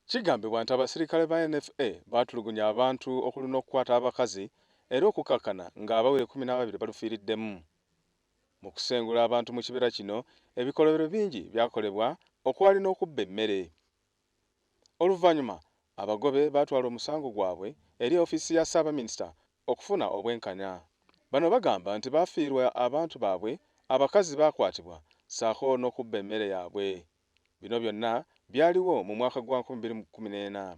Kigambibwa nti abasirikale ba NFA baatulugunya abantu okulina okukwata abakazi era okukakkana ng'abawere 12 balufiiriddemu. Mu kusengula abantu mu kibira kino ebikolobero bingi byakolebwa okwali n'okubba emmere. Oluvannyuma abagobe baatwala omusango gwabwe eri ofiisi ya Ssaabaminisita okufuna obwenkanya. Bano bagamba nti baafiirwa abantu baabwe, abakazi baakwatibwa ssaako n'okubba emmere yaabwe. Bino byonna byaliwo mu mwaka gwa 2014.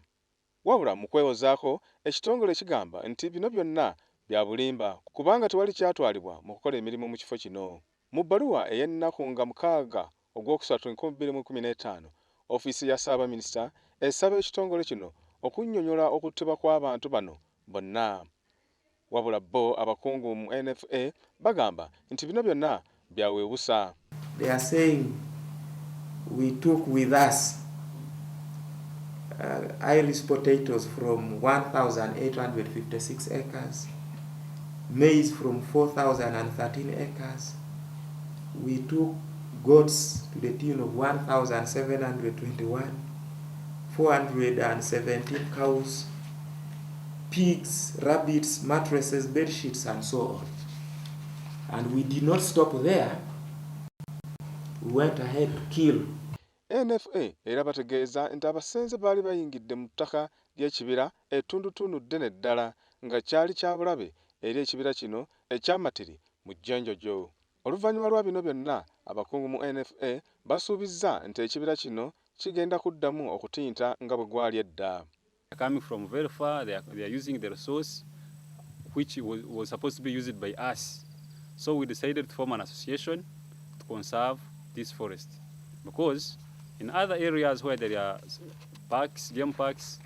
Wabula mu kwewozaako ekitongole kigamba nti bino byonna bya bulimba kubanga tewali kyatwalibwa mu kukola emirimu mu kifo kino. Mu bbaluwa ey'ennaku nga 6 Ogwokusatu 2015, ofiisi ya Ssaabaminisita esaba ekitongole kino okunnyonnyola okuttibwa kw'abantu bano bonna. Wabula bo abakungu mu NFA bagamba nti bino byonna byaweewusa. They are saying we took with us Irish potatoes from 1,856 acres, maize from 4,013 acres. We took goats to the tune of 1,721, 417 cows, pigs, rabbits, mattresses, bed sheets, and so on. And we did not stop there. We went ahead to kill. NFA era bategeeza nti abasenze baali bayingidde mu ttaka ly'ekibira ettundutundu ddene ddala nga kyali kya bulabe eri ekibira kino ekyamatiri mu Jjenjojo. Oluvannyuma lwa bino byonna abakungu mu NFA basuubizza nti ekibira kino kigenda kuddamu okutinta nga bwe gwali edda. Coming from very far, they are using the resource which was supposed to be used by us. So we decided to form an association to conserve this forest, because in other areas where there are parks, game parks,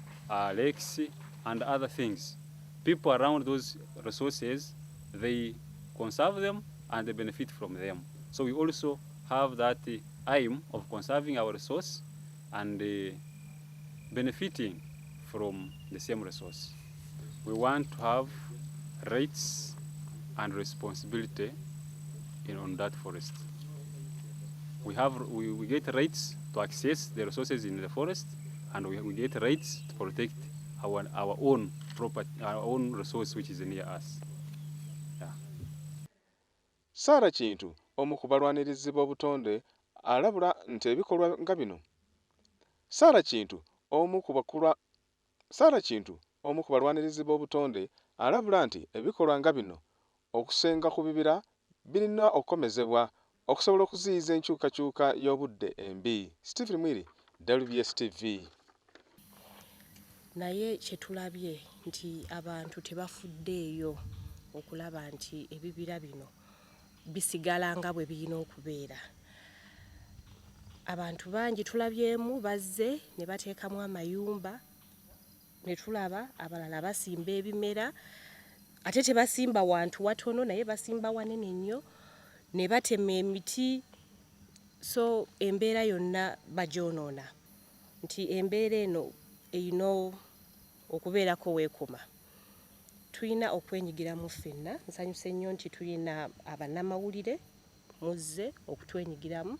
lakes, and other things, people around those resources, they conserve them and they benefit from them. So we also have that aim of conserving our resource and benefiting from the same resource. We want to have rights and responsibility on that forest. We get rights to access the resources in the forest, and we get rights to protect our own property, our own resource which is near us. Yeah. Sarah Kintu, omu ku balwanirizi b'obutonde, alabula nti ebikolwa nga bino. Sarah Kintu, omu ku balwanirizi b'obutonde, alabula nti ebikolwa nga bino okusenga ku bibira birina okukomezebwa okusobola okuziyiza enkyukakyuka y'obudde embi. Stephen Mwiri, WBS TV. Naye kyetulabye nti abantu tebafuddeeyo okulaba nti ebibira bino bisigala nga bwe birina okubeera. Abantu bangi tulabyemu bazze ne bateekamu amayumba, ne tulaba abalala basimba ebimera, ate tebasimba wantu watono naye basimba wanene nnyo, ne batema emiti. So embeera yonna bagyonoona, nti embeera eno erina okubeerako weekoma. Tulina okwenyigiramu ffenna. Nsanyuse nnyo nti tulina abannamawulire muzze okutwenyigiramu,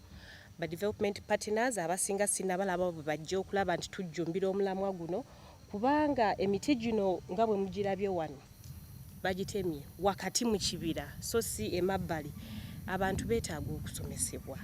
ba development partners abasinga sinnabalaba bwe bajja okulaba nti tujjumbira omulamwa guno, kubanga emiti gino nga bwe mugirabye wano bagitemye wakati mu kibira, so si emabbali. Abantu beetaaga okusomesebwa.